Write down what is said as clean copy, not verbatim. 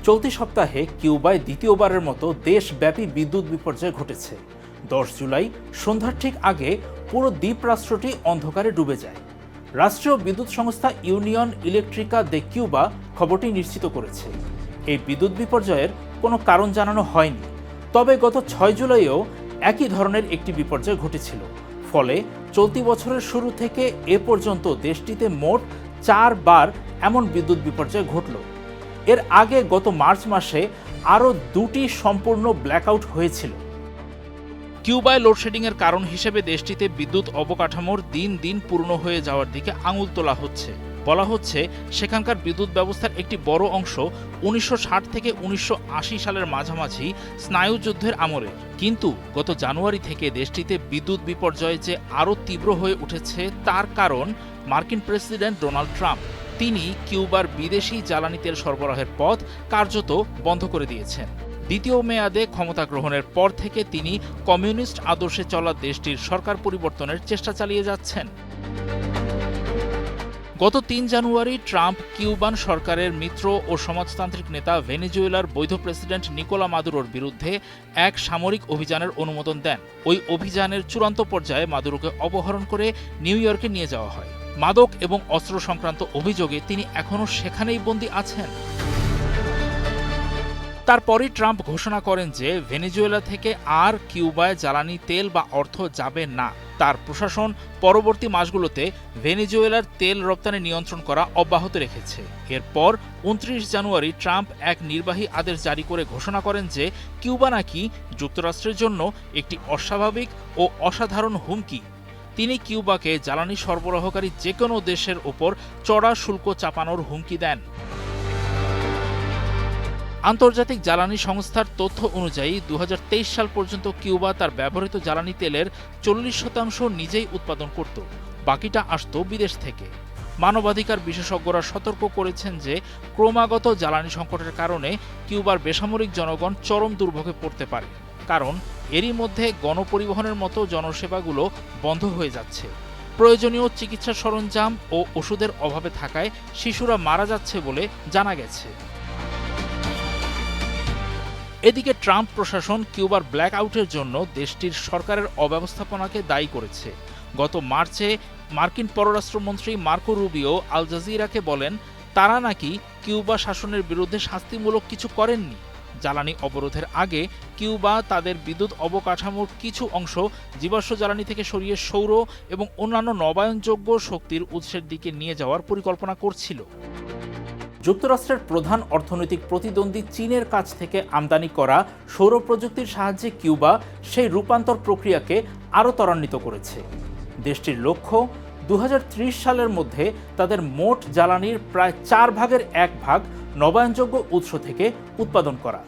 চলতি সপ্তাহে কিউবায় দ্বিতীয়বারের মতো দেশব্যাপী বিদ্যুৎ বিপর্যয় ঘটেছে। 10 জুলাই সন্ধ্যার ঠিক আগে পুরো দ্বীপরাষ্ট্রটি অন্ধকারে ডুবে যায়। রাষ্ট্রীয় বিদ্যুৎ সংস্থা ইউনিয়ন ইলেকট্রিকা দে কিউবা খবরটি নিশ্চিত করেছে। এই বিদ্যুৎ বিপর্যয়ের কোনো কারণ জানানো হয়নি, তবে গত 6 জুলাইও একই ধরনের একটি বিপর্যয় ঘটেছিল। ফলে চলতি বছরের শুরু থেকে এ পর্যন্ত দেশটিতে মোট 4 বার এমন বিদ্যুৎ বিপর্যয় ঘটল। এর আগে গত মার্চ মাসে আরও 2টি সম্পূর্ণ ব্ল্যাকআউট হয়েছিল। কিউবায় লোডশেডিংয়ের কারণ হিসেবে দেশটিতে বিদ্যুৎ অবকাঠামোর দিন দিন পূর্ণ হয়ে যাওয়ার দিকে আঙুল তোলা হচ্ছে। বলা হচ্ছে সেখানকার বিদ্যুৎ ব্যবস্থার একটি বড় অংশ 1960 থেকে 1980 সালের মাঝামাঝি স্নায়ুযুদ্ধের আমলের। কিন্তু গত জানুয়ারি থেকে দেশটিতে বিদ্যুৎ বিপর্যয় যে আরও তীব্র হয়ে উঠেছে তার কারণ মার্কিন প্রেসিডেন্ট ডোনাল্ড ট্রাম্প। তিনি কিউবার বিদেশি জ্বালানি তেল সরবরাহের পথ কার্যত বন্ধ করে দিয়েছেন। দ্বিতীয় মেয়াদে ক্ষমতা গ্রহণের পর থেকে তিনি কমিউনিস্ট আদর্শে চলা দেশটির সরকার পরিবর্তনের চেষ্টা চালিয়ে যাচ্ছেন। গত 3 জানুয়ারি ট্রাম্প কিউবান সরকারের মিত্র ও সমাজতান্ত্রিক নেতা ভেনেজুয়েলার বৈধ প্রেসিডেন্ট নিকোলা মাদুরোর বিরুদ্ধে এক সামরিক অভিযানের অনুমোদন দেন। ওই অভিযানের চূড়ান্ত পর্যায়ে মাদুরোকে অপহরণ করে নিউ ইয়র্কে নিয়ে যাওয়া হয়। মাদক এবং অস্ত্র সংক্রান্ত অভিযোগে তিনি এখনও সেখানেই বন্দী আছেন। তারপরই ট্রাম্প ঘোষণা করেন যে ভেনেজুয়েলা থেকে আর কিউবায় জ্বালানি তেল বা অর্থ যাবে না। তার প্রশাসন পরবর্তী মাসগুলোতে ভেনেজুয়েলার তেল রপ্তানি নিয়ন্ত্রণ করা অব্যাহত রেখেছে। এরপর 29 জানুয়ারি ট্রাম্প এক নির্বাহী আদেশ জারি করে ঘোষণা করেন যে কিউবা নাকি যুক্তরাষ্ট্রের জন্য একটি অস্বাভাবিক ও অসাধারণ হুমকি। তিনি কিউবাকে জ্বালানি সরবরাহকারী যে কোনো দেশের ওপর চড়া শুল্ক চাপানোর হুমকি দেন। আন্তর্জাতিক জ্বালানি সংস্থার তথ্য অনুযায়ী 2023 সাল পর্যন্ত কিউবা তার ব্যবহৃত জ্বালানি তেলের 40% নিজেই উৎপাদন করত, বাকিটা আসত বিদেশ থেকে। মানবাধিকার বিশেষজ্ঞরা সতর্ক করেছেন যে ক্রমাগত জ্বালানি সংকটের কারণে কিউবার বেসামরিক জনগণ চরম দুর্ভোগে পড়তে পারে, কারণ এরই মধ্যে গণপরিবহনের মতো জনসেবাগুলো বন্ধ হয়ে যাচ্ছে। প্রয়োজনীয় চিকিৎসা সরঞ্জাম ও ওষুধের অভাবে থাকায় শিশুরা মারা যাচ্ছে বলে জানা গেছে। এদিকে ট্রাম্প প্রশাসন কিউবার ব্ল্যাকআউটের জন্য দেশটির সরকারের অব্যবস্থাপনাকে দায়ী করেছে। গত মার্চে মার্কিন পররাষ্ট্রমন্ত্রী মার্কো রুবিও আল জাজিরাকে বলেন তারা নাকি কিউবা শাসনের বিরুদ্ধে শাস্তিমূলক কিছু করেননি। জ্বালানি অবরোধের আগে কিউবা তাদের বিদ্যুৎ অবকাঠামোর কিছু অংশ জীবাশ্ম জ্বালানি থেকে সরিয়ে সৌর এবং অন্যান্য নবায়নযোগ্য শক্তির উৎসের দিকে নিয়ে যাওয়ার পরিকল্পনা করছিল। যুক্তরাষ্ট্রের প্রধান অর্থনৈতিক প্রতিদ্বন্দ্বী চীনের কাছ থেকে আমদানি করা সৌর প্রযুক্তির সাহায্যে কিউবা সেই রূপান্তর প্রক্রিয়াকে আরও ত্বরান্বিত করেছে। দেশটির লক্ষ্য 2030 সালের মধ্যে তাদের মোট জ্বালানির প্রায় 4 ভাগের 1 ভাগ নবায়নযোগ্য উৎস থেকে উৎপাদন করা।